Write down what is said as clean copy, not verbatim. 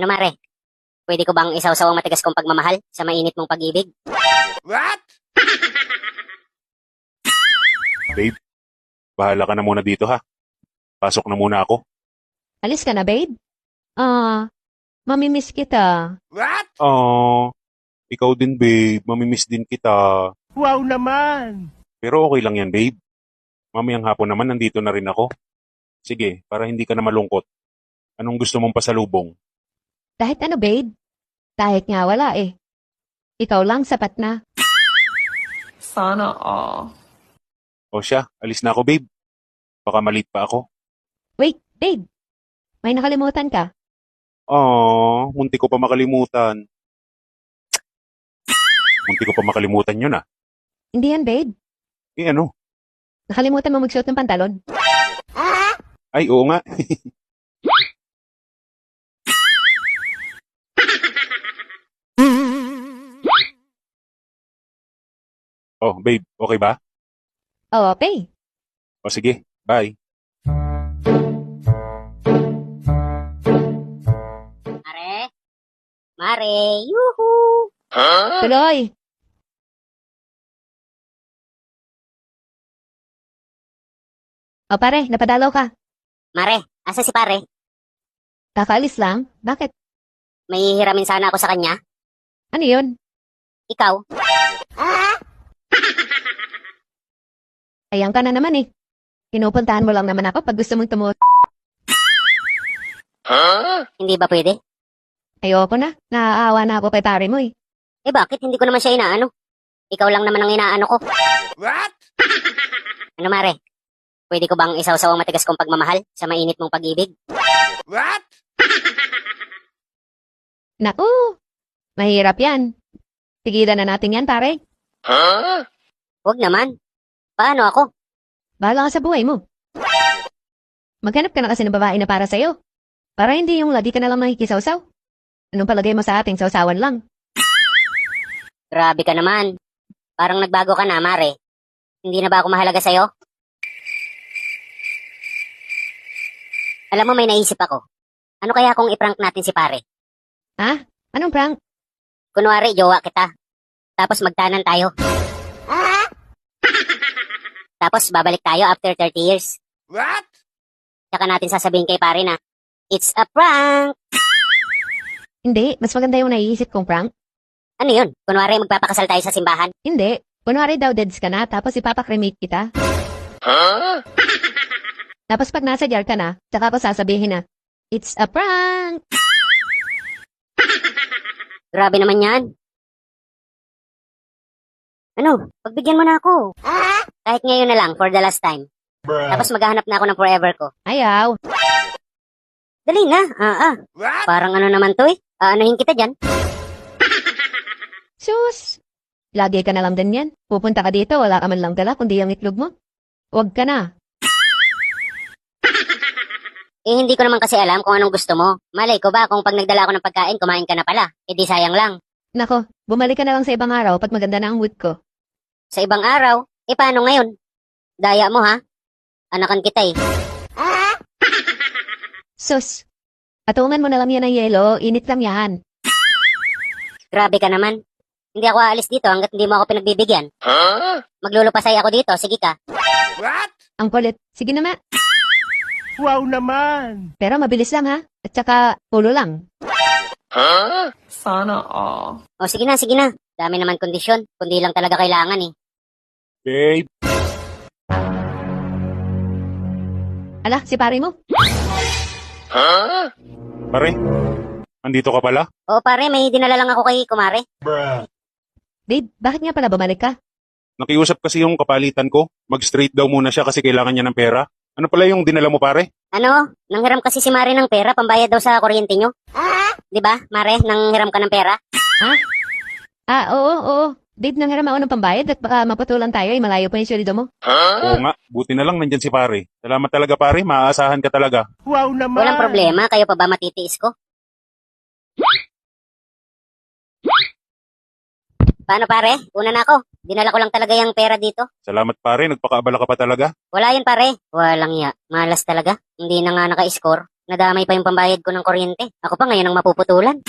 Ano mare, pwede ko bang isawsaw ang matigas kong pagmamahal sa mainit mong pag-ibig? What? Babe, bahala ka na muna dito ha. Pasok na muna ako. Alis ka na, babe? Mamimiss kita. What? Ikaw din babe, mamimiss din kita. Wow naman! Pero okay lang yan babe. Mamayang hapon naman nandito na rin ako. Sige, para hindi ka na malungkot. Anong gusto mong pasalubong? Kahit ano, babe? Kahit nga wala eh. Ikaw lang sapat na. Sana all. O siya, alis na ako babe. Baka malit pa ako. Wait, babe. May nakalimutan ka. Munti ko pa makalimutan. Munti ko pa makalimutan yun ah. Hindi yan, babe. Eh ano? Nakalimutan mo magsuot ng pantalon. Ay, oo nga. Oh, babe, okay ba? Oo, pay. O sige, bye. Mare? Mare, yuhu! Tuloy. O pare, napadalaw ka. Mare, asa si pare? Kakaalis lang? Bakit? May hihiramin sana ako sa kanya. Ano yun? Ikaw? Ayan ka na naman eh. Pinupuntahan mo lang naman ako pag gusto mong Hindi ba pwede? Ayoko na. Naaawa na ako kay pare mo eh. Eh bakit? Hindi ko naman siya inaano. Ikaw lang naman ang inaano ko. What? Ano mare? Pwede ko bang isawsaw ang matigas kong pagmamahal sa mainit mong pag-ibig? What? Naku! Mahirap yan. Tigilan na natin yan, pare. Huwag naman. Paano ako? Bahala ka sa buhay mo. Maghanap ka na kasi ng babae na para sa'yo. Para hindi yung lagi ka na lang makikisawsaw. Anong palagay mo sa ating sawsawan lang? Grabe ka naman. Parang nagbago ka na, mare. Hindi na ba ako mahalaga sa'yo? Alam mo, may naisip ako. Ano kaya kung iprank natin si pare? Ha? Anong prank? Kunwari, jowa kita. Tapos magtanan tayo. Tapos babalik tayo after 30 years. What? Tsaka natin sasabihin kay pare na, it's a prank! Hindi. Mas maganda yung naiisip kong prank. Ano yun? Kunwari, magpapakasal tayo sa simbahan. Hindi. Kunwari daw deads ka na, tapos ipapakremate kita. Tapos pag nasa jar ka na, tsaka ko sasabihin na, it's a prank! Grabe naman yan. Ano? Pagbigyan mo na ako. Kahit ngayon na lang, for the last time. Tapos maghahanap na ako ng forever ko. Ayaw. Dali na. What? Parang ano naman to eh. Aanohin kita dyan. Sus! Lagi ka na lang din yan. Pupunta ka dito, wala ka man lang dala, kundi yung itlog mo. Huwag ka na. Eh, hindi ko naman kasi alam kung anong gusto mo. Malay ko ba kung pag nagdala ako ng pagkain, kumain ka na pala. Eh di sayang lang. Nako, bumalik ka na lang sa ibang araw pag maganda na ang mood ko. Sa ibang araw, eh paano ngayon? Daya mo ha? Anakan kita eh. Sus! Atungan mo na lang yan ng yelo, init lang yan. Grabe ka naman. Hindi ako aalis dito hanggat hindi mo ako pinagbibigyan. Maglulupasay ako dito, sige ka. What? Ang kulit. Sige na ma. Wow naman! Pero mabilis lang ha. At saka, pulo lang. Sana all. O sige na, sige na. Dami naman kondisyon, kundi lang talaga kailangan eh. Babe, Ala, si pare mo. pare. Andito ka pala? Oo pare, may dinala lang ako kay kumare. Babe, bakit nga pala bumalik ka? Nakiusap kasi yung kapalitan ko. Mag-straight daw muna siya kasi kailangan niya ng pera. Ano pala yung dinala mo pare? Ano? Nanghiram kasi si Mare ng pera, pambayad daw sa kuryente nyo. Di ba, Mare, nanghiram ka ng pera? Oo. Babe, nanghiram ako ng pambayad at baka maputulan tayo, malayo pa yung sweldo mo. Oo nga, buti na lang nandyan si pare. Salamat talaga pare, maaasahan ka talaga. Wow naman! Walang problema, kayo pa ba matitiis ko? Paano pare? Una na ako. Dinala ko lang talaga yung pera dito. Salamat pare, nagpakaabala ka pa talaga. Wala yun pare. Walang ya. Malas talaga. Hindi na nga naka-score. Nadamay pa yung pambayad ko ng kuryente. Ako pa ngayon ang mapuputulan.